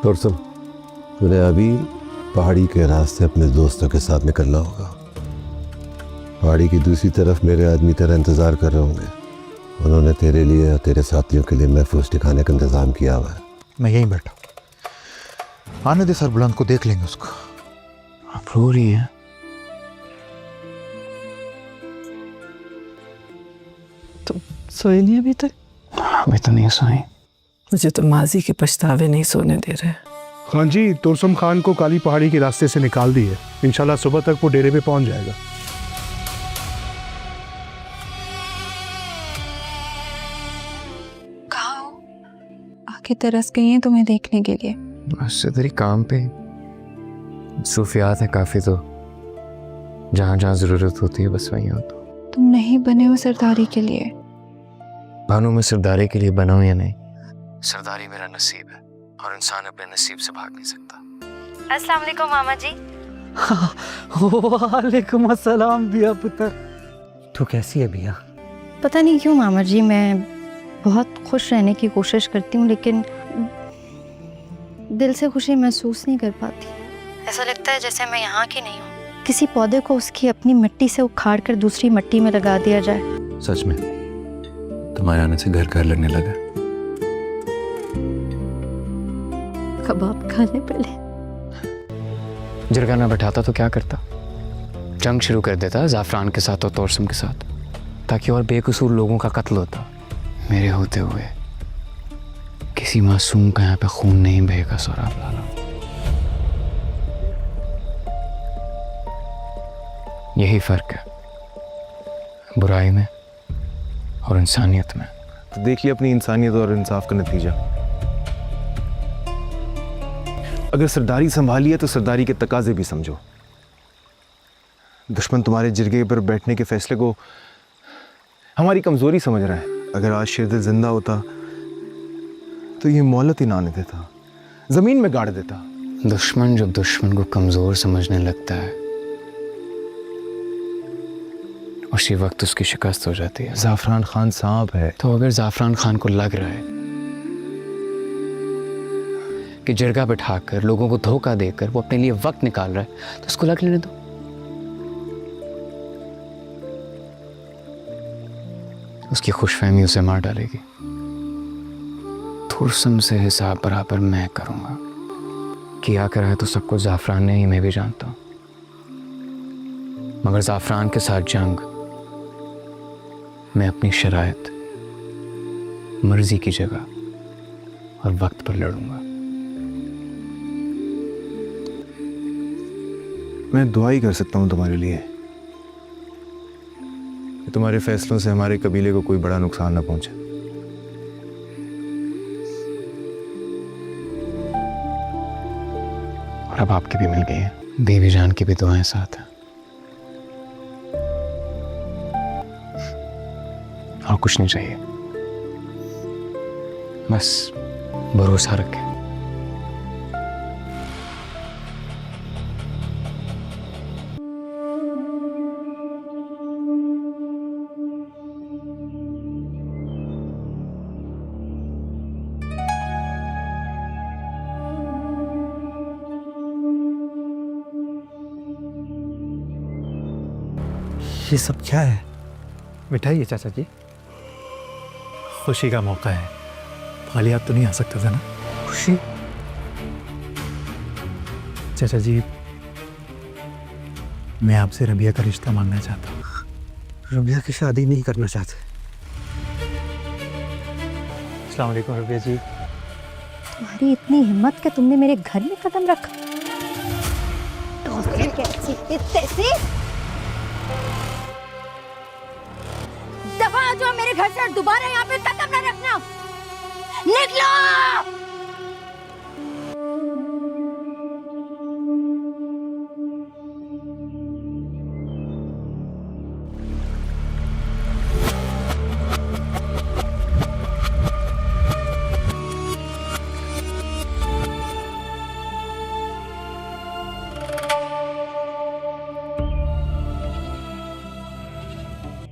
اور سن، تمہیں ابھی پہاڑی کے راستے اپنے دوستوں کے ساتھ نکلنا ہوگا. پہاڑی کی دوسری طرف میرے آدمی تیرا انتظار کر رہے ہوں گے. انہوں نے تیرے لیے اور تیرے ساتھیوں کے لیے محفوظ ٹھکانے کا انتظام کیا ہوا ہے. میں یہیں بیٹھا ہوں، آنے دے سر بلند کو، دیکھ لیں گے اس کو. آپ رو رہی ہیں؟ تم سوئی نہیں ابھی تک؟ ابھی تو نہیں سوئی. مجھے تو ماضی کے پچھتاوے نہیں سونے دے رہے. خان جی، ترسم خان کو کالی پہاڑی کے راستے سے نکال دی ہے. انشاءاللہ صبح تک وہ ڈیرے پہ پہنچ جائے گا. کہاں ہو؟ آنکھیں ترس گئی ہیں تمہیں دیکھنے کے لیے. بس سے تیری کام پہ صوفیات ہے کافی، تو جہاں جہاں ضرورت ہوتی ہے بس وہیں ہو. تو تم نہیں بنے ہو سرداری کے لیے. بانو میں سرداری کے لیے بنا ہوں یا نہیں، سرداری میرا نصیب ہے اور انسان اپنے نصیب سے بھاگ نہیں سکتا. السلام علیکم ماما جی. وعلیکم السلام بیا پتر. تو کیسی ہے بیا؟ پتہ نہیں کیوں ماما جی میں بہت خوش رہنے کی کوشش کرتی ہوں لیکن دل سے خوشی محسوس نہیں کر پاتی. ایسا لگتا ہے جیسے میں یہاں کی نہیں ہوں. کسی پودے کو اس کی اپنی مٹی سے اکھاڑ کر دوسری مٹی میں لگا دیا جائے. سچ میں تمہارے آنے سے گھر لگنے لگا. کباب کھانے پہلے. جرگہ نہ بٹھاتا تو کیا کرتا؟ جنگ شروع کر دیتا زعفران کے ساتھ اور تورسم کے ساتھ، تاکہ اور بے قصور لوگوں کا قتل ہوتا. میرے ہوتے ہوئے کسی معصوم کا یہاں پہ خون نہیں بہے گا. سوراب لالا، یہی فرق ہے برائی میں اور انسانیت میں. تو دیکھیے اپنی انسانیت اور انصاف کا نتیجہ. اگر سرداری سنبھالی ہے تو سرداری کے تقاضے بھی سمجھو. دشمن تمہارے جرگے پر بیٹھنے کے فیصلے کو ہماری کمزوری سمجھ رہا ہے. اگر آج شیردل زندہ ہوتا تو یہ مہلت ہی نہ آنے دیتا، زمین میں گاڑ دیتا. دشمن جب دشمن کو کمزور سمجھنے لگتا ہے اسی وقت اس کی شکست ہو جاتی ہے. زعفران خان سانپ ہے. تو اگر زعفران خان کو لگ رہا ہے کہ جرگہ بٹھا کر لوگوں کو دھوکہ دے کر وہ اپنے لیے وقت نکال رہا ہے تو اس کو لگ لینے دو. اس کی خوش فہمی اسے مار ڈالے گی. ترسم سے حساب برابر میں کروں گا. کیا کرا ہے تو سب کچھ زعفران نے ہی، میں بھی جانتا ہوں. مگر زعفران کے ساتھ جنگ میں اپنی شرائط، مرضی کی جگہ اور وقت پر لڑوں گا. میں دعا ہی کر سکتا ہوں تمہارے لیے کہ تمہارے فیصلوں سے ہمارے قبیلے کو کوئی بڑا نقصان نہ پہنچے. اور اب آپ کی بھی مل گئی ہے، بیوی جان کی بھی دعائیں ساتھ ہیں. اور کچھ نہیں چاہیے، بس بھروسہ رکھیں. یہ سب کیا ہے؟ مٹھائی ہے چاچا جی، خوشی کا موقع ہے، خالی آپ تو نہیں آ سکتے تھے نا. خوشی؟ چاچا جی میں آپ سے ربیہ کا رشتہ مانگنا چاہتا ہوں. ربیہ کی شادی نہیں کرنا چاہتے. السلام علیکم ربیہ جی. تمہاری اتنی ہمت کہ تم نے میرے گھر میں قدم رکھا. دفعہ جو میرے گھر سے دوبارہ یہاں پہ قدم نہ رکھنا. نکلو.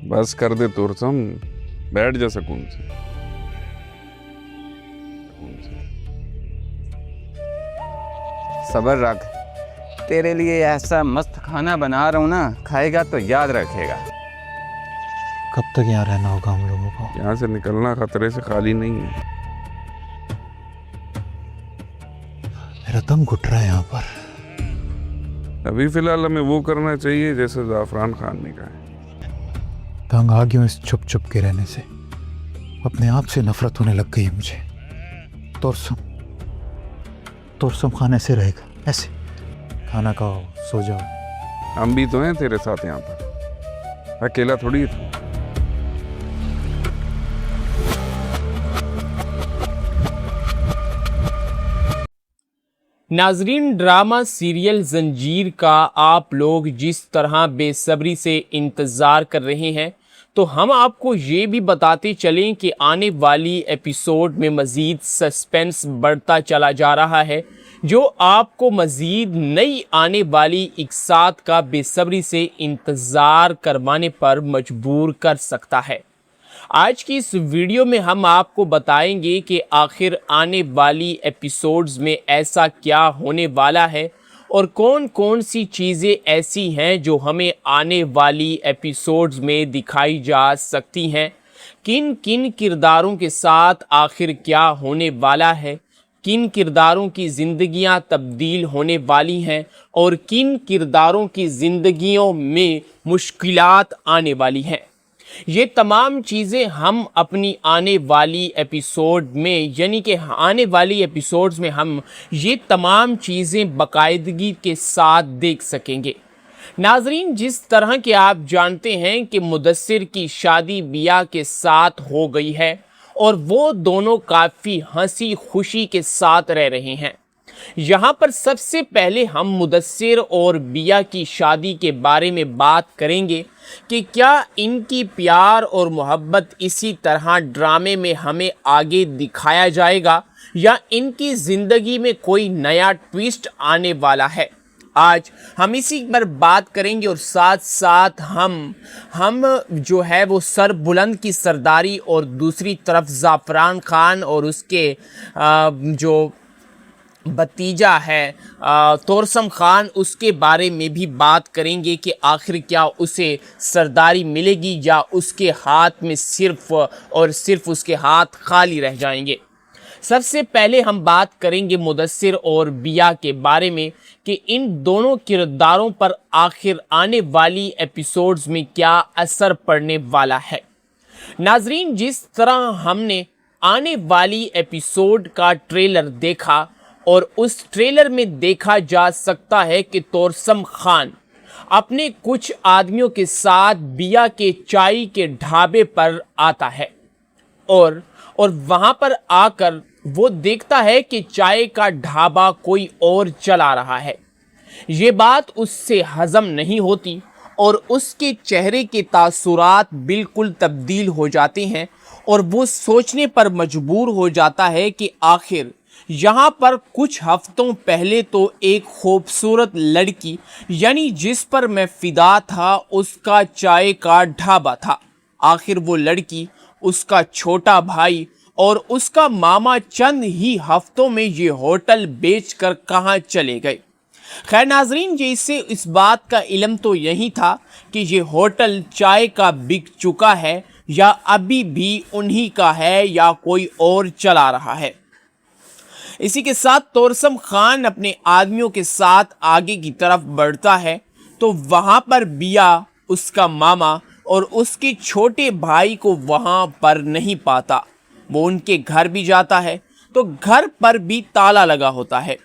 بس کر دے ترسم، بیٹھ جا سکون سے. सब्र रख, तेरे लिए ऐसा मस्त खाना बना रहा हूँ ना, खाएगा तो याद रखेगा। कब तक यहाँ रहना होगा हम लोगों को? यहाँ से निकलना खतरे से खाली नहीं है। मेरा दम घुट रहा है यहाँ पर। अभी फिलहाल हमें वो करना चाहिए जैसे जाफरान खान ने कहा है। तंग आ गया हूँ इस चुप चुप के रहने से, अपने आप से नफरत होने लग गई है मुझे। तोरसम खान ऐसे रहेगा, ऐसे खाना खाओ सो जाओ। हम भी तो हैं तेरे साथ यहाँ पर, अकेला थोड़ी है तू। नाजरीन, ड्रामा सीरियल जंजीर का आप लोग जिस तरह बेसब्री से इंतज़ार कर रहे हैं, तो हम आपको ये भी बताते चलें कि आने वाली एपिसोड में मज़ीद सस्पेंस बढ़ता चला जा रहा है, जो आपको मज़ीद नई आने वाली इकसात का बेसब्री से इंतज़ार करवाने पर मजबूर कर सकता है। आज की इस वीडियो में हम आपको बताएंगे कि आखिर आने वाली एपिसोड्स में ऐसा क्या होने वाला है और कौन कौन सी चीज़ें ऐसी हैं जो हमें आने वाली एपिसोड्स में दिखाई जा सकती हैं, किन किन किरदारों के साथ आखिर क्या होने वाला है, किन किरदारों की ज़िंदगियां तब्दील होने वाली हैं और किन किरदारों की ज़िंदगियों में मुश्किलात आने वाली हैं। ये तमाम चीज़ें हम अपनी आने वाली एपिसोड में, यानी कि आने वाली एपिसोड्स में हम ये तमाम चीज़ें बाकायदगी के साथ देख सकेंगे। नाजरीन, जिस तरह के आप जानते हैं कि मुदस्सिर की शादी बिया के साथ हो गई है और वो दोनों काफ़ी हंसी खुशी के साथ रह रहे हैं। यहाँ पर सबसे पहले हम मुदस्सिर और बिया की शादी के बारे में बात करेंगे कि क्या इनकी प्यार और मोहब्बत इसी तरह ड्रामे में हमें आगे दिखाया जाएगा या इनकी ज़िंदगी में कोई नया ट्विस्ट आने वाला है। आज हम इसी पर बात करेंगे और साथ साथ हम जो है वो सर बुलंद की सरदारी और दूसरी तरफ ज़ाफ़रान खान और उसके जो भतीजा है तोरसम खान, उसके बारे में भी बात करेंगे कि आखिर क्या उसे सरदारी मिलेगी या उसके हाथ में सिर्फ और सिर्फ उसके हाथ खाली रह जाएंगे। सबसे पहले हम बात करेंगे मुदस्सिर और बिया के बारे में कि इन दोनों किरदारों पर आखिर आने वाली एपिसोड्स में क्या असर पड़ने वाला है। नाजरीन, जिस तरह हमने आने वाली एपिसोड का ट्रेलर देखा और उस ट्रेलर में देखा जा सकता है कि तोरसम खान अपने कुछ आदमियों के साथ बिया के चाय के ढाबे पर आता है और वहाँ पर आकर वो देखता है कि चाय का ढाबा कोई और चला रहा है। ये बात उससे हजम नहीं होती और उसके चेहरे के तासुरात बिल्कुल तब्दील हो जाते हैं और वो सोचने पर मजबूर हो जाता है कि आखिर यहाँ पर कुछ हफ्तों पहले तो एक खूबसूरत लड़की, यानी जिस पर मैं फ़िदा था, उसका चाय का ढाबा था। आखिर वो लड़की, उसका छोटा भाई और उसका मामा चंद ही हफ्तों में ये होटल बेचकर कहाँ चले गए। खैर नाजरीन, जैसे इस बात का इल्म तो यही था कि ये होटल चाय का बिक चुका है या अभी भी उन्हीं का है या कोई और चला रहा है। इसी के साथ तोरसम खान अपने आदमियों के साथ आगे की तरफ बढ़ता है तो वहाँ पर बिया, उसका मामा और उसके छोटे भाई को वहाँ पर नहीं पाता। वो उनके घर भी जाता है तो घर पर भी ताला लगा होता है।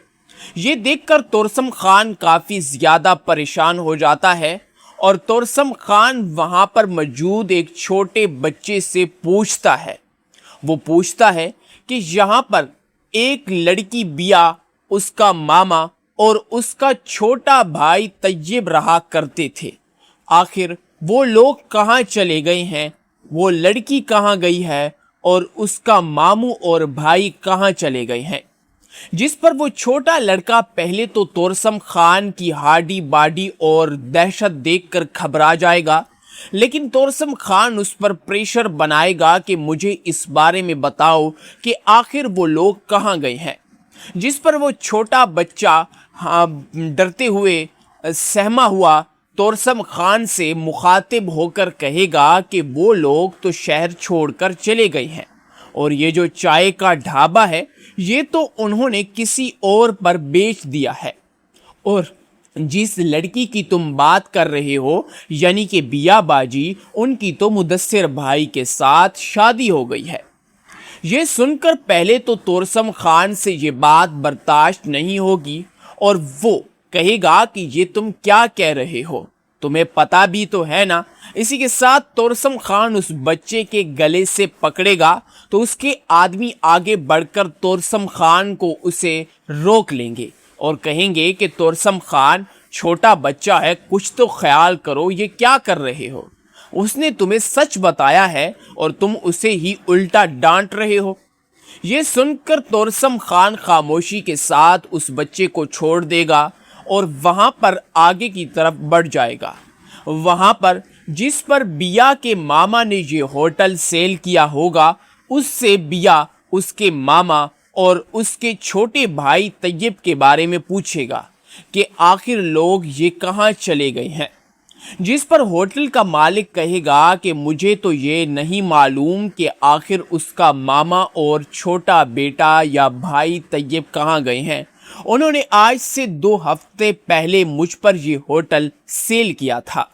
ये देखकर तोरसम खान काफ़ी ज़्यादा परेशान हो जाता है और तोरसम खान वहाँ पर मौजूद एक छोटे बच्चे से पूछता है। वो पूछता है कि यहाँ पर एक लड़की बिया, उसका मामा और उसका छोटा भाई तैयब रहा करते थे। आखिर वो लोग कहाँ चले गए हैं, वो लड़की कहाँ गई है और उसका मामू और भाई कहाँ चले गए हैं। जिस पर वो छोटा लड़का पहले तो तोरसम खान की हाडी बाडी और दहशत देखकर घबरा जाएगा, लेकिन तोरसम खान उस पर प्रेशर बनाएगा कि मुझे इस बारे में बताओ कि आखिर वो लोग कहाँ गए हैं। जिस पर वो छोटा बच्चा डरते हुए सहमा हुआ तोरसम खान से मुखातिब होकर कहेगा कि वो लोग तो शहर छोड़कर चले गए हैं और ये जो चाय का ढाबा है ये तो उन्होंने किसी और पर बेच दिया है, और जिस लड़की की तुम बात कर रहे हो यानी कि बिया बाजी, उनकी तो मुदस्सिर भाई के साथ शादी हो गई है। ये सुनकर पहले तो तोरसम खान से ये बात बर्दाश्त नहीं होगी और वो कहेगा कि ये तुम क्या कह रहे हो, तुम्हें पता भी तो है ना। इसी के साथ तोरसम खान उस बच्चे के गले से पकड़ेगा तो उसके आदमी आगे बढ़कर तोरसम खान को उसे रोक लेंगे और कहेंगे कि तोरसम खान छोटा बच्चा है, कुछ तो ख्याल करो, ये क्या कर रहे हो, उसने तुम्हें सच बताया है और तुम उसे ही उल्टा डांट रहे हो। ये सुनकर तोरसम खान खामोशी के साथ उस बच्चे को छोड़ देगा और वहाँ पर आगे की तरफ बढ़ जाएगा। वहाँ पर जिस पर बिया के मामा ने ये होटल सेल किया होगा, उससे बिया उसके मामा और उसके छोटे भाई तैयब के बारे में पूछेगा कि आखिर लोग ये कहाँ चले गए हैं। जिस पर होटल का मालिक कहेगा कि मुझे तो ये नहीं मालूम कि आखिर उसका मामा और छोटा बेटा या भाई तैयब कहाँ गए हैं, उन्होंने आज से 2 हफ्ते पहले मुझ पर ये होटल सेल किया था।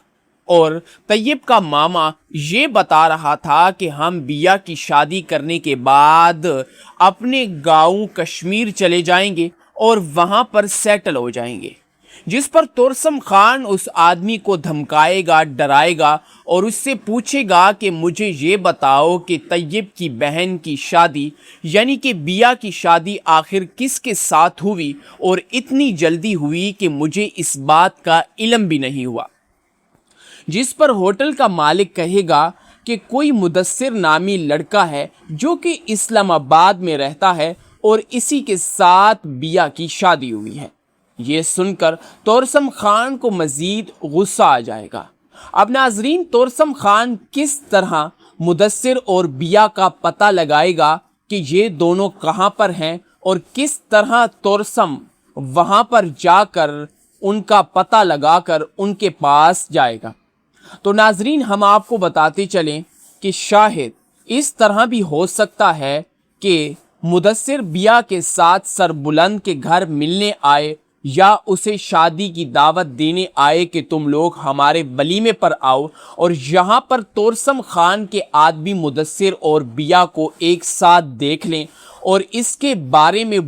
और तैयब का मामा ये बता रहा था कि हम बिया की शादी करने के बाद अपने गांव कश्मीर चले जाएंगे और वहां पर सेटल हो जाएंगे। जिस पर तोरसम खान उस आदमी को धमकाएगा, डराएगा और उससे पूछेगा कि मुझे ये बताओ कि तैयब की बहन की शादी यानी कि बिया की शादी आखिर किसके साथ हुई और इतनी जल्दी हुई कि मुझे इस बात का इल्म भी नहीं हुआ। जिस पर होटल का मालिक कहेगा कि कोई मुदस्सिर नामी लड़का है जो कि इस्लामाबाद में रहता है और इसी के साथ बिया की शादी हुई है। ये सुनकर तोरसम खान को मज़ीद गुस्सा आ जाएगा। अब नाजरीन, तोरसम खान किस तरह मुदस्सिर और बिया का पता लगाएगा कि ये दोनों कहाँ पर हैं और किस तरह तोरसम वहाँ पर जाकर उनका पता लगाकर उनके पास जाएगा। तो नाजरीन, हम आपको बताते चलें कि शायद इस तरह भी हो सकता है कि मुदस्सिर बिया के साथ सरबुलंद के घर मिलने आए या उसे शादी की दावत देने आए कि तुम लोग हमारे वलीमे पर आओ, और यहाँ पर तोरसम खान के आदमी मुदस्सिर और बिया को एक साथ देख लें और इसके बारे में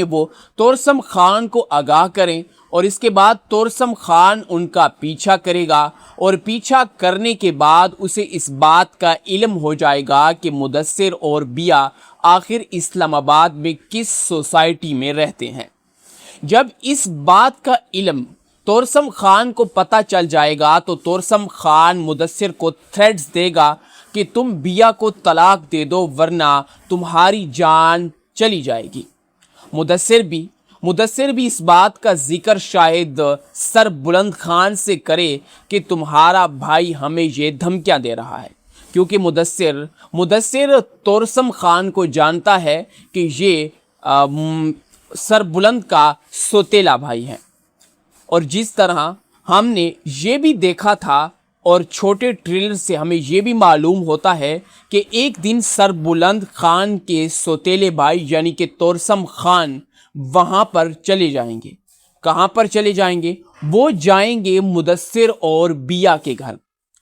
वो तोरसम खान को आगाह करें और इसके बाद तोरसम खान उनका पीछा करेगा और पीछा करने के बाद उसे इस बात का इल्म हो जाएगा कि मुदस्सिर और बिया आखिर इस्लामाबाद में किस सोसाइटी में रहते हैं। जब इस बात का इल्म तोरसम खान को पता चल जाएगा तो तोरसम खान मुदस्सिर को थ्रेट्स देगा कि तुम बिया को तलाक दे दो वरना तुम्हारी जान चली जाएगी। मुदस्सिर भी इस बात का जिक्र शायद सरबुलंद खान से करे कि तुम्हारा भाई हमें ये धमकियां दे रहा है, क्योंकि मुदस्सिर तोरसम खान को जानता है कि ये सरबुलंद का सोतेला भाई है। और जिस तरह हमने ये भी देखा था और छोटे ट्रेलर से हमें ये भी मालूम होता है कि एक दिन सरबुलंद खान के सोतेले भाई यानी कि तोरसम खान वहाँ पर चले जाएंगे। कहाँ पर चले जाएंगे? वो जाएंगे मुदस्सिर और बिया के घर।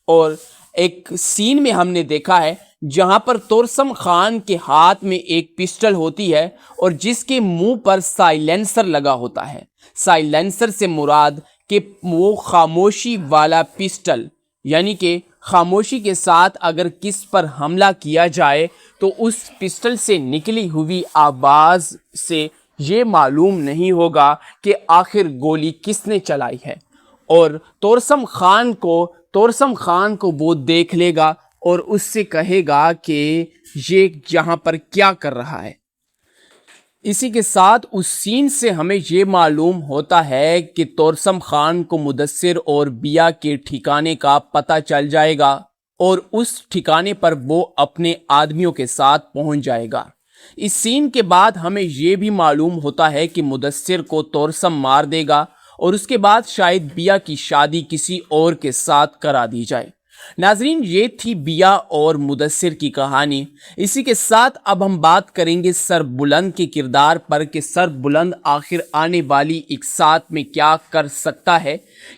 और एक सीन में हमने देखा है जहाँ पर तोरसम खान के हाथ में एक पिस्टल होती है और जिसके मुंह पर साइलेंसर लगा होता है। साइलेंसर से मुराद कि वो खामोशी वाला पिस्टल, यानी कि खामोशी के साथ अगर किस पर हमला किया जाए तो उस पिस्टल से निकली हुई आवाज़ से ये मालूम नहीं होगा कि आखिर गोली किसने चलाई है। और तोरसम खान को वो देख लेगा और उससे कहेगा कि ये यहाँ पर क्या कर रहा है। इसी के साथ उस सीन से हमें ये मालूम होता है कि तोरसम खान को मुदस्सिर और बिया के ठिकाने का पता चल जाएगा और उस ठिकाने पर वो अपने आदमियों के साथ पहुंच जाएगा। इस सीन के बाद हमें ये भी मालूम होता है कि मुदस्सिर को तोरसम मार देगा और उसके बाद शायद बिया की शादी किसी और के साथ करा दी जाए। नाजरीन, ये थी बिया और मुदस्सिर की कहानी। इसी के साथ अब हम बात करेंगे सरबुलंद के किरदार पर कि सरबुलंद आखिर आने वाली इकसात में क्या कर सकता है।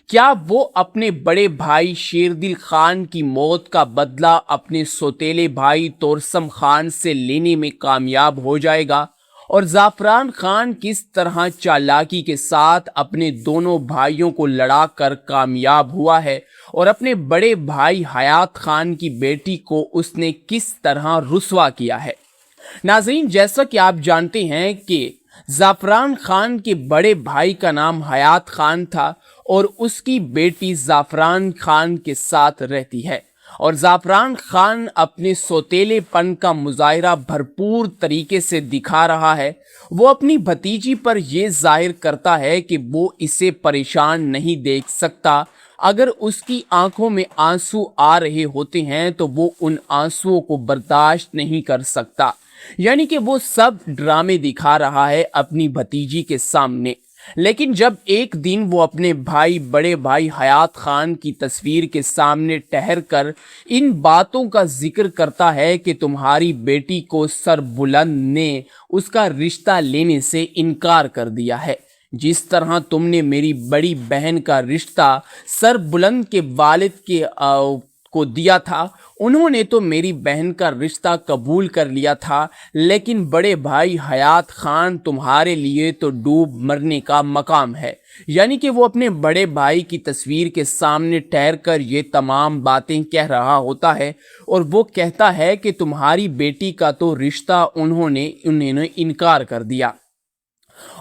क्या वो अपने बड़े भाई शेरदिल खान की मौत का बदला अपने सौतेले भाई तोरसम खान से लेने में कामयाब हो जाएगा, और ज़ाफ़रान खान किस तरह चालाकी के साथ अपने दोनों भाइयों को लड़ाकर कामयाब हुआ है और अपने बड़े भाई हयात खान की बेटी को उसने किस तरह रुस्वा किया है। नाज़रीन, जैसा कि आप जानते हैं कि ज़ाफ़रान खान के बड़े भाई का नाम हयात खान था और उसकी बेटी ज़ाफ़रान खान के साथ रहती है, और ज़ाफ़रान खान अपने सौतेलेपन का मुजाहिरा भरपूर तरीके से दिखा रहा है। वो अपनी भतीजी पर यह जाहिर करता है कि वो इसे परेशान नहीं देख सकता। अगर उसकी आंखों में आंसू आ रहे होते हैं तो वो उन आंसुओं को बर्दाश्त नहीं कर सकता। यानी कि वो सब ड्रामे दिखा रहा है अपनी भतीजी के सामने। लेकिन जब एक दिन वो अपने बड़े भाई हयात खान की तस्वीर के सामने ठहर कर इन बातों का जिक्र करता है कि तुम्हारी बेटी को सरबुलंद ने उसका रिश्ता लेने से इनकार कर दिया है, जिस तरह तुमने मेरी बड़ी बहन का रिश्ता सरबुलंद के वालिद को दिया था, उन्होंने तो मेरी बहन का रिश्ता कबूल कर लिया था, लेकिन बड़े भाई हयात खान तुम्हारे लिए तो डूब मरने का मकाम है। यानी कि वो अपने बड़े भाई की तस्वीर के सामने ठहर कर ये तमाम बातें कह रहा होता है, और वो कहता है कि तुम्हारी बेटी का तो रिश्ता उन्होंने इनकार कर दिया,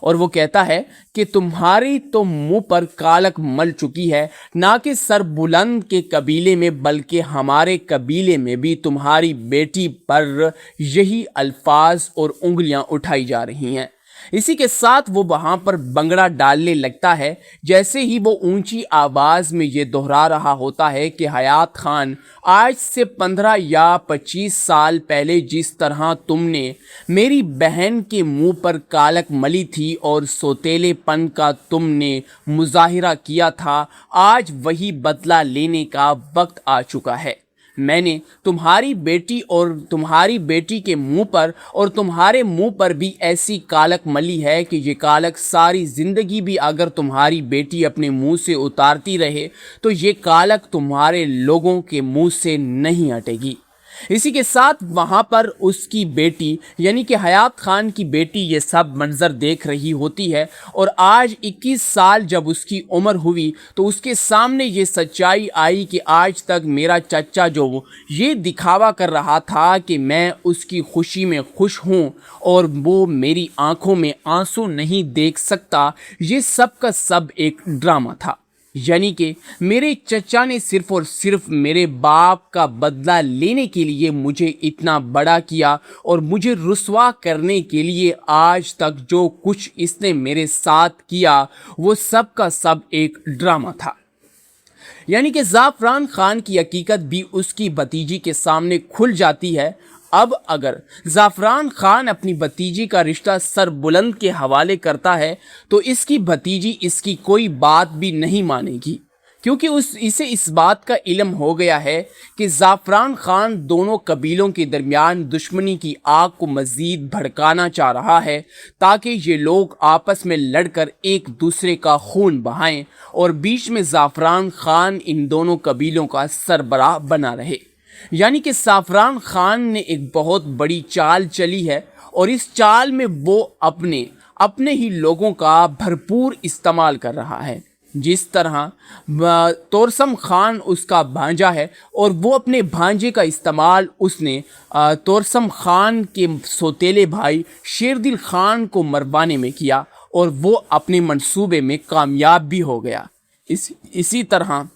और वो कहता है कि तुम्हारी तो मुंह पर कालक मल चुकी है, ना कि सरबुलंद के कबीले में बल्कि हमारे कबीले में भी तुम्हारी बेटी पर यही अल्फाज और उंगलियां उठाई जा रही हैं। इसी के साथ वो वहाँ पर बंगड़ा डालने लगता है। जैसे ही वो ऊंची आवाज़ में ये दोहरा रहा होता है कि हयात खान, आज से 15 या 25 साल पहले जिस तरह तुमने मेरी बहन के मुंह पर कालक मली थी और सौतेलेपन का तुमने मुजाहिरा किया था, आज वही बदला लेने का वक्त आ चुका है। मैंने तुम्हारी बेटी और तुम्हारी बेटी के मुंह पर और तुम्हारे मुंह पर भी ऐसी कालक मली है कि ये कालक सारी ज़िंदगी भी अगर तुम्हारी बेटी अपने मुंह से उतारती रहे तो ये कालक तुम्हारे लोगों के मुंह से नहीं हटेगी। इसी के साथ वहाँ पर उसकी बेटी यानी कि हयात खान की बेटी ये सब मंजर देख रही होती है, और आज 21 साल जब उसकी उम्र हुई तो उसके सामने ये सच्चाई आई कि आज तक मेरा चचा जो ये दिखावा कर रहा था कि मैं उसकी खुशी में खुश हूँ और वो मेरी आंखों में आंसू नहीं देख सकता, ये सब का सब एक ड्रामा था। यानी कि मेरे चचा ने सिर्फ और सिर्फ मेरे बाप का बदला लेने के लिए मुझे इतना बड़ा किया, और मुझे रुस्वा करने के लिए आज तक जो कुछ इसने मेरे साथ किया वो सब का सब एक ड्रामा था। यानी कि ज़ाफ़रान खान की हकीकत भी उसकी भतीजी के सामने खुल जाती है। अब अगर ज़ाफ़रान खान अपनी भतीजी का रिश्ता सरबुलंद के हवाले करता है तो इसकी भतीजी इसकी कोई बात भी नहीं मानेगी, क्योंकि इसे इस बात का इल्म हो गया है कि ज़ाफ़रान खान दोनों कबीलों के दरमियान दुश्मनी की आग को मज़ीद भड़काना चाह रहा है, ताकि ये लोग आपस में लड़कर एक दूसरे का खून बहाएं और बीच में ज़ाफ़रान खान इन दोनों कबीलों का सरबराह बना रहे। यानी कि ज़ाफ़रान खान ने एक बहुत बड़ी चाल चली है, और इस चाल में वो अपने ही लोगों का भरपूर इस्तेमाल कर रहा है। जिस तरह तोरसम खान उसका भांजा है और वो अपने भांजे का इस्तेमाल उसने तोरसम खान के सौतेले भाई शेरदिल खान को मरवाने में किया, और वो अपने मंसूबे में कामयाब भी हो गया। इसी तरह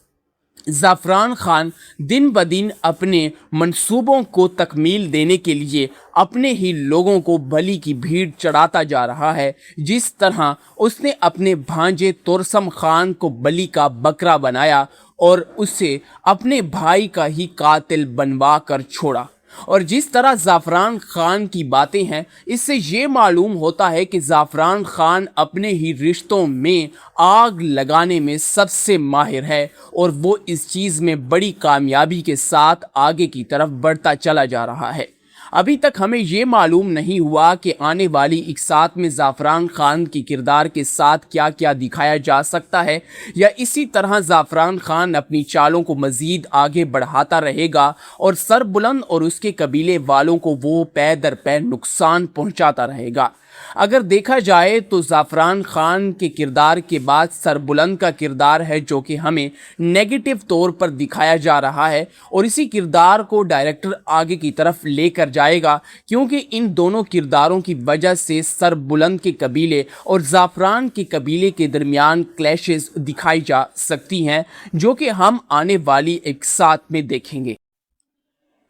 ज़ाफ़रान खान दिन ब दिन अपने मंसूबों को तकमील देने के लिए अपने ही लोगों को बलि की भीड़ चढ़ाता जा रहा है। जिस तरह उसने अपने भांजे तोरसम खान को बलि का बकरा बनाया और उसे अपने भाई का ही कातिल बनवा कर छोड़ा, اور جس طرح زعفران خان کی باتیں ہیں اس سے یہ معلوم ہوتا ہے کہ زعفران خان اپنے ہی رشتوں میں آگ لگانے میں سب سے ماہر ہے اور وہ اس چیز میں بڑی کامیابی کے ساتھ آگے کی طرف بڑھتا چلا جا رہا ہے۔ ابھی تک ہمیں یہ معلوم نہیں ہوا کہ آنے والی اقساط میں زعفران خان کی کردار کے ساتھ کیا کیا دکھایا جا سکتا ہے، یا اسی طرح زعفران خان اپنی چالوں کو مزید آگے بڑھاتا رہے گا اور سربلند اور اس کے قبیلے والوں کو وہ پے در پے نقصان پہنچاتا رہے گا۔ اگر دیکھا جائے تو زعفران خان کے کردار کے بعد سربلند کا کردار ہے جو کہ ہمیں نیگیٹو طور پر دکھایا جا رہا ہے، اور اسی کردار کو ڈائریکٹر آگے کی طرف لے کر جائے گا، کیونکہ ان دونوں کرداروں کی وجہ سے سربلند کے قبیلے اور زعفران کے قبیلے کے درمیان کلیشز دکھائی جا سکتی ہیں، جو کہ ہم آنے والی اقساط میں دیکھیں گے۔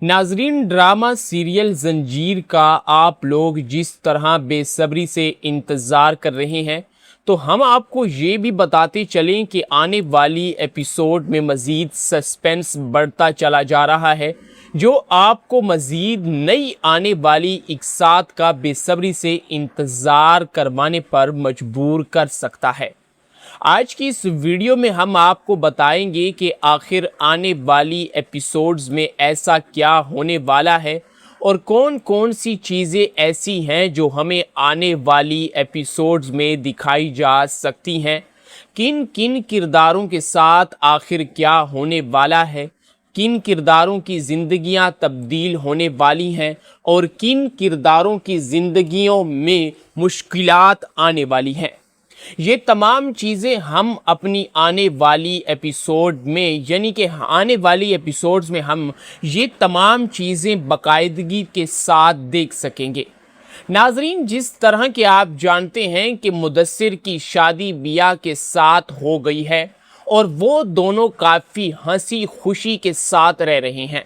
ناظرین، ڈرامہ سیریل زنجیر کا آپ لوگ جس طرح بے صبری سے انتظار کر رہے ہیں تو ہم آپ کو یہ بھی بتاتے چلیں کہ آنے والی ایپیسوڈ میں مزید سسپینس بڑھتا چلا جا رہا ہے، جو آپ کو مزید نئی آنے والی اقساط کا بے صبری سے انتظار کروانے پر مجبور کر سکتا ہے۔ آج کی اس ویڈیو میں ہم آپ کو بتائیں گے کہ آخر آنے والی ایپیسوڈز میں ایسا کیا ہونے والا ہے، اور کون کون سی چیزیں ایسی ہیں جو ہمیں آنے والی ایپیسوڈز میں دکھائی جا سکتی ہیں، کن کن کرداروں کے ساتھ آخر کیا ہونے والا ہے، کن کرداروں کی زندگیاں تبدیل ہونے والی ہیں، اور کن کرداروں کی زندگیوں میں مشکلات آنے والی ہیں۔ یہ تمام چیزیں ہم اپنی آنے والی ایپیسوڈ میں، یعنی کہ آنے والی ایپیسوڈز میں ہم یہ تمام چیزیں باقاعدگی کے ساتھ دیکھ سکیں گے۔ ناظرین، جس طرح کہ آپ جانتے ہیں کہ مدثر کی شادی بیاہ کے ساتھ ہو گئی ہے اور وہ دونوں کافی ہنسی خوشی کے ساتھ رہ رہے ہیں۔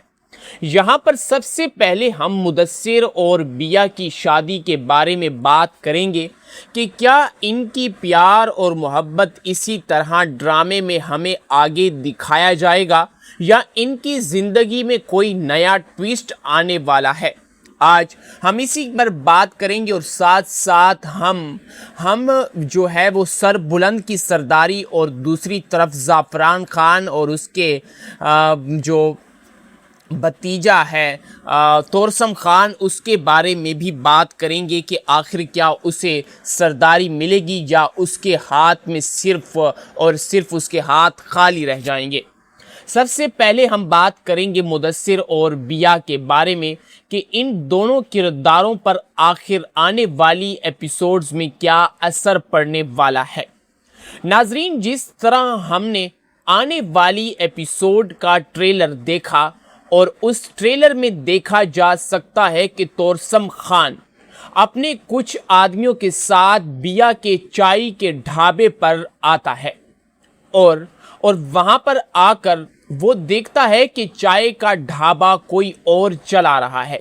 یہاں پر سب سے پہلے ہم مدثر اور بیاہ کی شادی کے بارے میں بات کریں گے کہ کیا ان کی پیار اور محبت اسی طرح ڈرامے میں ہمیں آگے دکھایا جائے گا، یا ان کی زندگی میں کوئی نیا ٹویسٹ آنے والا ہے۔ آج ہم اسی پر بات کریں گے، اور ساتھ ساتھ ہم جو ہے وہ سربلند کی سرداری اور دوسری طرف زعفران خان اور اس کے جو بھتیجا ہے تورسم خان، اس کے بارے میں بھی بات کریں گے کہ آخر کیا اسے سرداری ملے گی یا اس کے ہاتھ میں صرف اور صرف اس کے ہاتھ خالی رہ جائیں گے۔ سب سے پہلے ہم بات کریں گے مدثر اور بیاہ کے بارے میں کہ ان دونوں کرداروں پر آخر آنے والی ایپیسوڈز میں کیا اثر پڑنے والا ہے۔ ناظرین، جس طرح ہم نے آنے والی ایپیسوڈ کا ٹریلر دیکھا، اور اس ٹریلر میں دیکھا جا سکتا ہے کہ تورسم خان اپنے کچھ آدمیوں کے ساتھ بیاہ کے چائے کے ڈھابے پر آتا ہے، اور وہاں پر آ کر وہ دیکھتا ہے کہ چائے کا ڈھابا کوئی اور چلا رہا ہے۔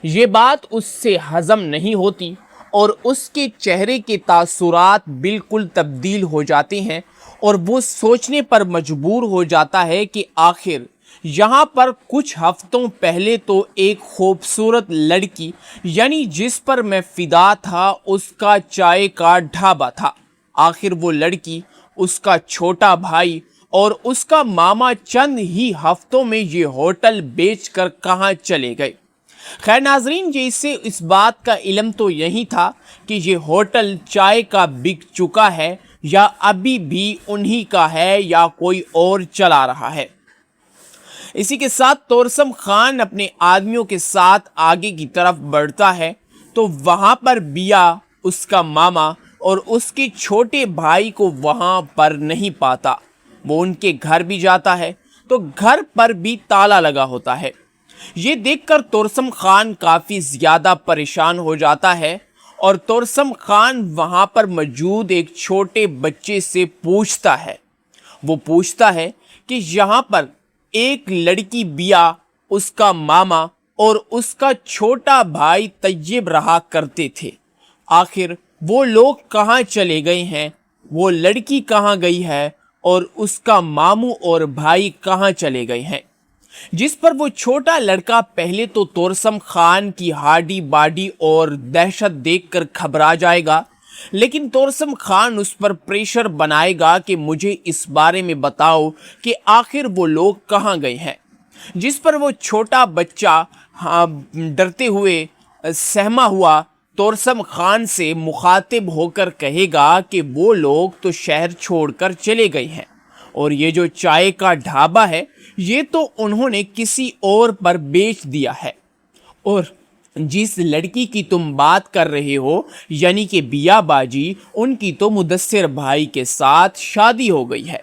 یہ بات اس سے ہضم نہیں ہوتی اور اس کے چہرے کے تاثرات بالکل تبدیل ہو جاتے ہیں، اور وہ سوچنے پر مجبور ہو جاتا ہے کہ آخر یہاں پر کچھ ہفتوں پہلے تو ایک خوبصورت لڑکی، یعنی جس پر میں فدا تھا، اس کا چائے کا ڈھابا تھا، آخر وہ لڑکی، اس کا چھوٹا بھائی اور اس کا ماما چند ہی ہفتوں میں یہ ہوٹل بیچ کر کہاں چلے گئے۔ خیر ناظرین، جیسے اس بات کا علم تو یہی تھا کہ یہ ہوٹل چائے کا بک چکا ہے، یا ابھی بھی انہی کا ہے، یا کوئی اور چلا رہا ہے۔ اسی کے ساتھ تورسم خان اپنے آدمیوں کے ساتھ آگے کی طرف بڑھتا ہے تو وہاں پر بیاہ، اس کا ماما اور اس کے چھوٹے بھائی کو وہاں پر نہیں پاتا۔ وہ ان کے گھر بھی جاتا ہے تو گھر پر بھی تالا لگا ہوتا ہے۔ یہ دیکھ کر تورسم خان کافی زیادہ پریشان ہو جاتا ہے، اور تورسم خان وہاں پر موجود ایک چھوٹے بچے سے پوچھتا ہے، وہ پوچھتا ہے کہ یہاں پر ایک لڑکی بیاہ، اس کا ماما اور اس کا چھوٹا بھائی طیب رہا کرتے تھے، آخر وہ لوگ کہاں چلے گئے ہیں، وہ لڑکی کہاں گئی ہے، اور اس کا ماموں اور بھائی کہاں چلے گئے ہیں۔ जिस पर वो छोटा लड़का पहले तो तोरसम खान की हाडी बाडी और दहशत देखकर घबरा जाएगा, लेकिन तोरसम खान उस पर प्रेशर बनाएगा कि मुझे इस बारे में बताओ कि आखिर वो लोग कहाँ गए हैं। जिस पर वो छोटा बच्चा डरते हुए सहमा हुआ तोरसम खान से मुखातिब होकर कहेगा कि वो लोग तो शहर छोड़कर चले गए हैं और ये जो चाय का ढाबा है ये तो उन्होंने किसी और पर बेच दिया है, और जिस लड़की की तुम बात कर रहे हो यानी कि बिया बाजी, उनकी तो मुदस्सिर भाई के साथ शादी हो गई है।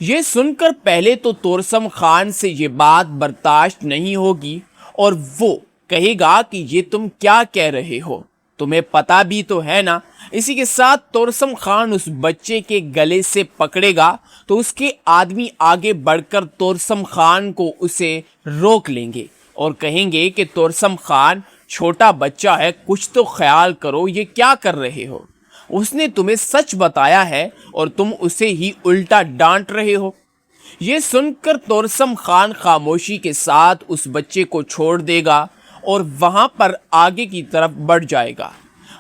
ये सुनकर पहले तो तोरसम खान से ये बात बर्दाश्त नहीं होगी और वो कहेगा कि ये तुम क्या कह रहे हो, तुम्हें पता भी तो है ना। इसी के साथ तोरसम खान उस बच्चे के गले से पकड़ेगा तो उसके आदमी आगे बढ़कर तोरसम खान को उसे रोक लेंगे और कहेंगे कि तोरसम खान, छोटा बच्चा है, कुछ तो ख्याल करो, ये क्या कर रहे हो। उसने तुम्हें सच बताया है और तुम उसे ही उल्टा डांट रहे हो। ये सुनकर तोरसम खान खामोशी के साथ उस बच्चे को छोड़ देगा और वहाँ पर आगे की तरफ बढ़ जाएगा।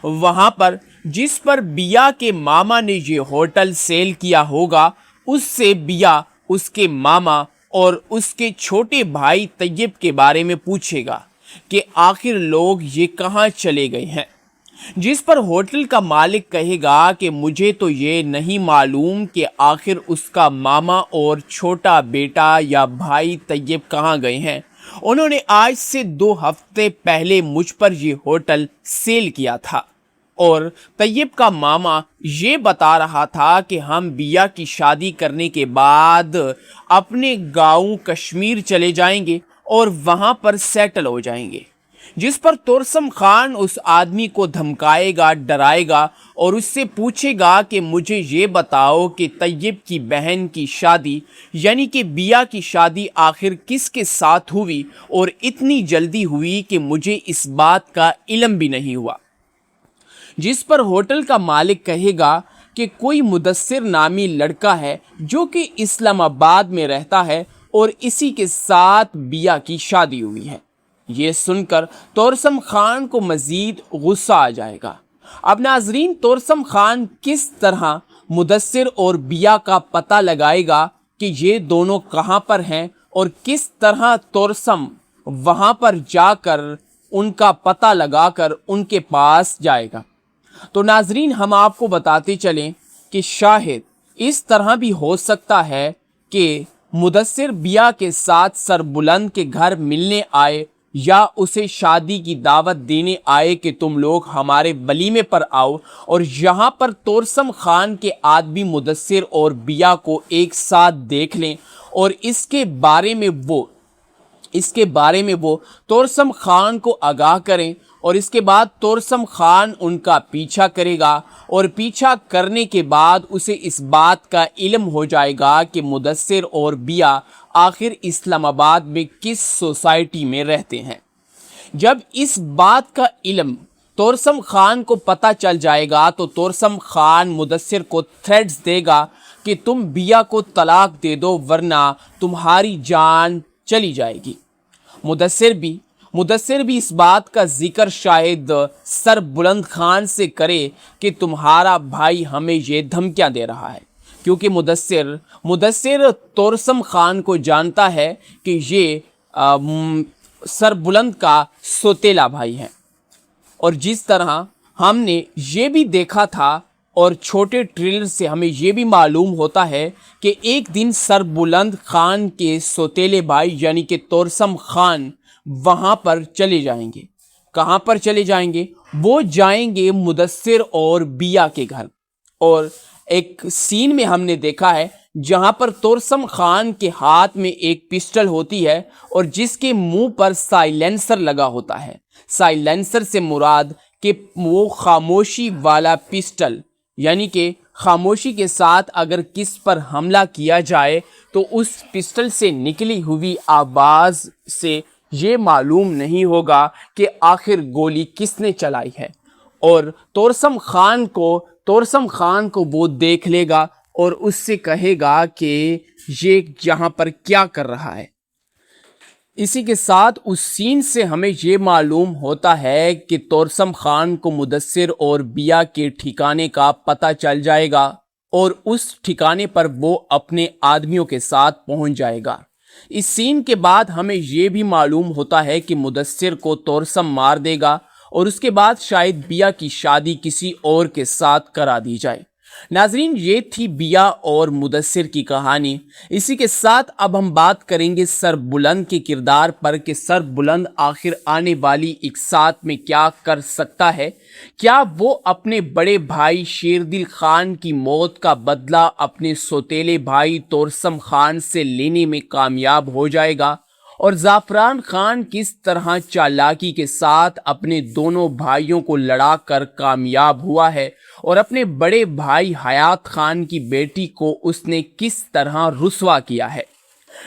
वहाँ पर जिस पर बिया के मामा ने ये होटल सेल किया होगा, उससे बिया उसके मामा और उसके छोटे भाई तैयब के बारे में पूछेगा कि आखिर लोग ये कहाँ चले गए हैं। जिस पर होटल का मालिक कहेगा कि मुझे तो ये नहीं मालूम कि आखिर उसका मामा और छोटा बेटा या भाई तैयब कहाँ गए हैं। उन्होंने आज से 2 हफ्ते पहले मुझ पर ये होटल सेल किया था और तैयब का मामा ये बता रहा था कि हम बिया की शादी करने के बाद अपने गांव कश्मीर चले जाएंगे और वहां पर सेटल हो जाएंगे। जिस पर तोरसम खान उस आदमी को धमकाएगा, डराएगा और उससे पूछेगा कि मुझे ये बताओ कि तैयब की बहन की शादी यानी कि बिया की शादी आखिर किसके साथ हुई और इतनी जल्दी हुई कि मुझे इस बात का इल्म भी नहीं हुआ। जिस पर होटल का मालिक कहेगा कि कोई मुदस्सिर नामी लड़का है जो कि इस्लामाबाद में रहता है और इसी के साथ बिया की शादी हुई है। ये सुनकर तोरसम खान को मज़ीद गुस्सा आ जाएगा। अब नाजरीन, तोरसम खान किस तरह मुदस्सिर और बिया का पता लगाएगा कि ये दोनों कहाँ पर हैं और किस तरह तोरसम वहाँ पर जाकर उनका पता लगाकर उनके पास जाएगा। तो नाजरीन, हम आपको बताते चलें कि शायद इस तरह भी हो सकता है कि मुदस्सिर बिया के साथ सरबुलंद के घर मिलने आए या उसे शादी की दावत देने आए कि तुम लोग हमारे वलीमे पर आओ, और यहाँ पर तोरसम खान के आदमी मुदस्सिर और बिया को एक साथ देख लें और इसके बारे में वो तोरसम खान को आगाह करें और इसके बाद तोरसम खान उनका पीछा करेगा और पीछा करने के बाद उसे इस बात का इल्म हो जाएगा कि मुदस्सिर और बिया आखिर इस्लामाबाद में किस सोसाइटी में रहते हैं। जब इस बात का इल्म तोरसम खान को पता चल जाएगा तो तोरसम खान मुदस्सिर को थ्रेट्स देगा कि तुम बिया को तलाक दे दो वरना तुम्हारी जान चली जाएगी। मुदस्सिर भी इस बात का जिक्र शायद सरबुलंद खान से करे कि तुम्हारा भाई हमें ये धमकियां दे रहा है, क्योंकि मुदस्सिर तोरसम खान को जानता है कि ये सरबुलंद का सोतेला भाई है। और जिस तरह हमने ये भी देखा था और छोटे ट्रेलर से हमें ये भी मालूम होता है कि एक दिन सरबुलंद खान के सोतेले भाई यानी कि तोरसम खान वहाँ पर चले जाएंगे। कहाँ पर चले जाएंगे? वो जाएंगे मुदस्सिर और बिया के घर। और एक सीन में हमने देखा है जहाँ पर तोरसम खान के हाथ में एक पिस्टल होती है और जिसके मुंह पर साइलेंसर लगा होता है। साइलेंसर से मुराद कि वो खामोशी वाला पिस्टल, यानी कि खामोशी के साथ अगर किस पर हमला किया जाए तो उस पिस्टल से निकली हुई आवाज़ से ये मालूम नहीं होगा कि आखिर गोली किसने चलाई है। और तोरसम खान को वो देख लेगा और उससे कहेगा कि ये यहाँ पर क्या कर रहा है। इसी के साथ उस सीन से हमें ये मालूम होता है कि तोरसम खान को मुदस्सिर और बिया के ठिकाने का पता चल जाएगा और उस ठिकाने पर वो अपने आदमियों के साथ पहुंच जाएगा। इस सीन के बाद हमें ये भी मालूम होता है कि मुदस्सिर को तोरसम मार देगा और उसके बाद शायद बिया की शादी किसी और के साथ करा दी जाए। नाजरीन, ये थी बिया और मुदस्सिर की कहानी। इसी के साथ अब हम बात करेंगे सरबुलंद के किरदार पर कि सरबुलंद आखिर आने वाली इकसात में क्या कर सकता है। क्या वो अपने बड़े भाई शेरदिल खान की मौत का बदला अपने सौतेले भाई तोरसम खान से लेने में कामयाब हो जाएगा और ज़ाफ़रान खान किस तरह चालाकी के साथ अपने दोनों भाइयों को लड़ा कर कामयाब हुआ है और अपने बड़े भाई हयात खान की बेटी को उसने किस तरह रुसवा किया है।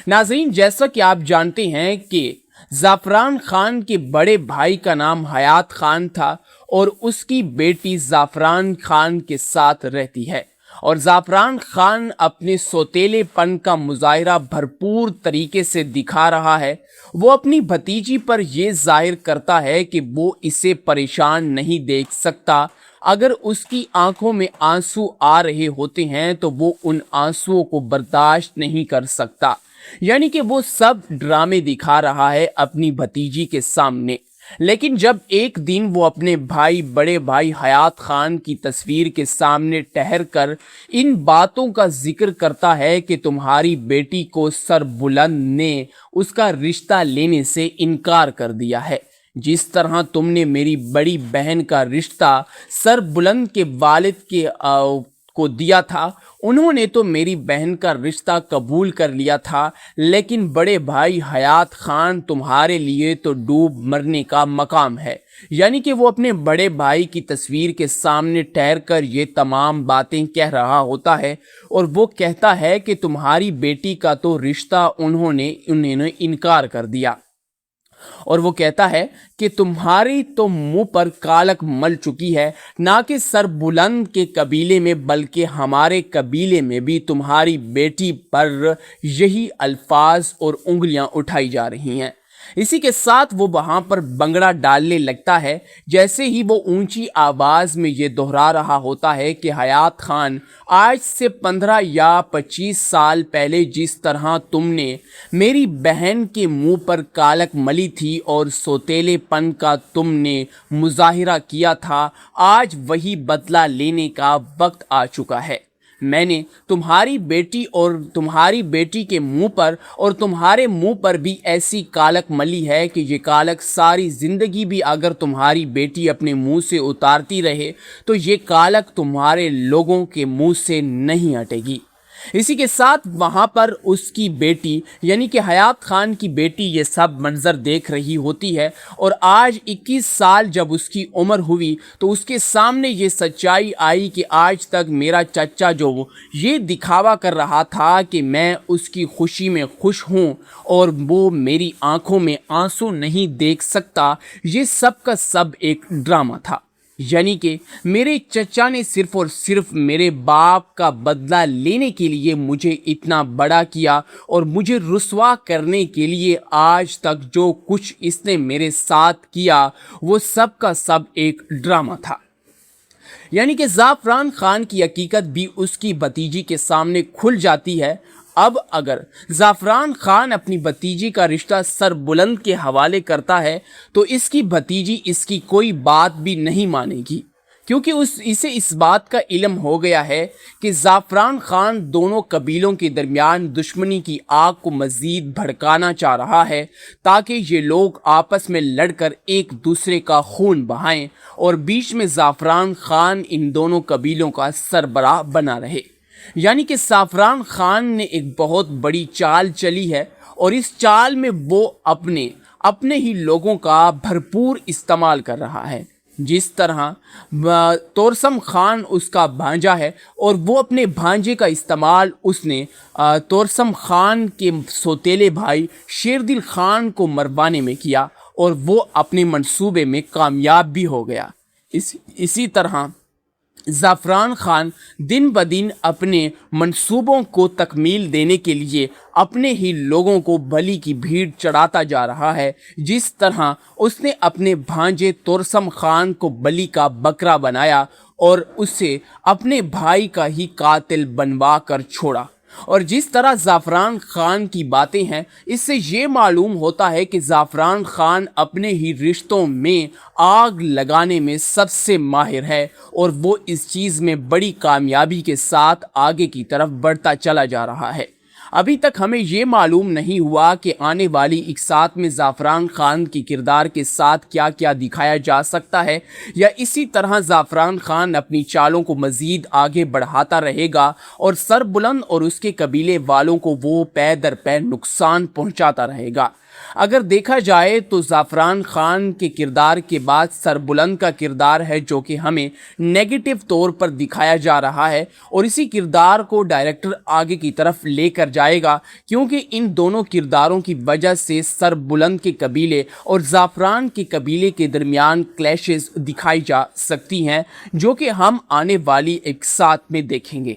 नाज़रीन, जैसा कि आप जानते हैं कि ज़ाफ़रान खान के बड़े भाई का नाम हयात खान था और उसकी बेटी ज़ाफ़रान खान के साथ रहती है और ज़ाफ़रान खान अपने सौतेलेपन का मुजाहिरा भरपूर तरीके से दिखा रहा है। वो अपनी भतीजी पर यह जाहिर करता है कि वो इसे परेशान नहीं देख सकता। अगर उसकी आंखों में आंसू आ रहे होते हैं तो वो उन आंसुओं को बर्दाश्त नहीं कर सकता। यानी कि वो सब ड्रामे दिखा रहा है अपनी भतीजी के सामने। लेकिन जब एक दिन वो अपने बड़े भाई हयात खान की तस्वीर के सामने ठहर कर इन बातों का जिक्र करता है कि तुम्हारी बेटी को सरबुलंद ने उसका रिश्ता लेने से इनकार कर दिया है, जिस तरह तुमने मेरी बड़ी बहन का रिश्ता सरबुलंद के वालिद को दिया था, उन्होंने तो मेरी बहन का रिश्ता कबूल कर लिया था, लेकिन बड़े भाई हयात खान तुम्हारे लिए तो डूब मरने का मकाम है। यानी कि वो अपने बड़े भाई की तस्वीर के सामने ठहर कर ये तमाम बातें कह रहा होता है और वो कहता है कि तुम्हारी बेटी का तो रिश्ता उन्होंने इनकार कर दिया और वो कहता है कि तुम्हारी तो मुंह पर कालक मल चुकी है, ना कि सरबुलंद के कबीले में बल्कि हमारे कबीले में भी तुम्हारी बेटी पर यही अल्फाज और उंगलियां उठाई जा रही हैं। इसी के साथ वो वहाँ पर बंगड़ा डालने लगता है। जैसे ही वो ऊंची आवाज़ में ये दोहरा रहा होता है कि हयात खान, आज से 15 या 25 साल पहले जिस तरह तुमने मेरी बहन के मुंह पर कालक मली थी और सौतेलेपन का तुमने मुजाहिरा किया था, आज वही बदला लेने का वक्त आ चुका है। मैंने तुम्हारी बेटी और तुम्हारी बेटी के मुंह पर और तुम्हारे मुंह पर भी ऐसी कालक मली है कि ये कालक सारी ज़िंदगी भी अगर तुम्हारी बेटी अपने मुंह से उतारती रहे तो ये कालक तुम्हारे लोगों के मुंह से नहीं हटेगी। इसी के साथ वहाँ पर उसकी बेटी यानी कि हयात खान की बेटी ये सब मंजर देख रही होती है और आज 21 साल जब उसकी उम्र हुई तो उसके सामने ये सच्चाई आई कि आज तक मेरा चचा जो ये दिखावा कर रहा था कि मैं उसकी खुशी में खुश हूँ और वो मेरी आंखों में आंसू नहीं देख सकता, ये सब का सब एक ड्रामा था। यानी कि मेरे चचा ने सिर्फ और सिर्फ मेरे बाप का बदला लेने के लिए मुझे इतना बड़ा किया और मुझे रुसवा करने के लिए आज तक जो कुछ इसने मेरे साथ किया वो सब का सब एक ड्रामा था। यानी कि ज़ाफ़रान खान की हकीकत भी उसकी भतीजी के सामने खुल जाती है। अब अगर ज़ाफ़रान खान अपनी भतीजी का रिश्ता सरबुलंद के हवाले करता है तो इसकी भतीजी इसकी कोई बात भी नहीं मानेगी, क्योंकि इसे इस बात का इल्म हो गया है कि ज़ाफ़रान खान दोनों कबीलों के दरमियान दुश्मनी की आग को मज़ीद भड़काना चाह रहा है ताकि ये लोग आपस में लड़कर एक दूसरे का खून बहाएं और बीच में ज़ाफ़रान खान इन दोनों कबीलों का सरबराह बना रहे। यानी कि ज़ाफ़रान खान ने एक बहुत बड़ी चाल चली है और इस चाल में वो अपने ही लोगों का भरपूर इस्तेमाल कर रहा है। जिस तरह तोरसम खान उसका भांजा है और वो अपने भांजे का इस्तेमाल उसने तोरसम खान के सौतेले भाई शेरदिल खान को मरवाने में किया और वो अपने मंसूबे में कामयाब भी हो गया। इसी तरह ज़ाफ़रान खान दिन ब दिन अपने मंसूबों को तकमील देने के लिए अपने ही लोगों को बलि की भीड़ चढ़ाता जा रहा है। जिस तरह उसने अपने भांजे तोरसम खान को बलि का बकरा बनाया और उसे अपने भाई का ही कातिल बनवा कर छोड़ा, और जिस तरह ज़ाफ़रान खान की बातें हैं, इससे ये मालूम होता है कि ज़ाफ़रान खान अपने ही रिश्तों में आग लगाने में सबसे माहिर है और वो इस चीज़ में बड़ी कामयाबी के साथ आगे की तरफ बढ़ता चला जा रहा है। अभी तक हमें ये मालूम नहीं हुआ कि आने वाली इकसात में ज़ाफ़रान खान के किरदार के साथ क्या क्या दिखाया जा सकता है, या इसी तरह ज़ाफ़रान खान अपनी चालों को मज़ीद आगे बढ़ाता रहेगा और सरबुलंद और उसके कबीले वालों को वो पै दर पै नुकसान पहुंचाता रहेगा। अगर देखा जाए तो ज़ाफ़रान खान के किरदार के बाद सरबुलंद का किरदार है जो कि हमें नेगेटिव तौर पर दिखाया जा रहा है, और इसी किरदार को डायरेक्टर आगे की तरफ लेकर जाएगा, क्योंकि इन दोनों किरदारों की वजह से सरबुलंद के कबीले और ज़ाफ़रान के कबीले के दरमियान क्लैशेस दिखाई जा सकती हैं, जो कि हम आने वाली एक साथ में देखेंगे।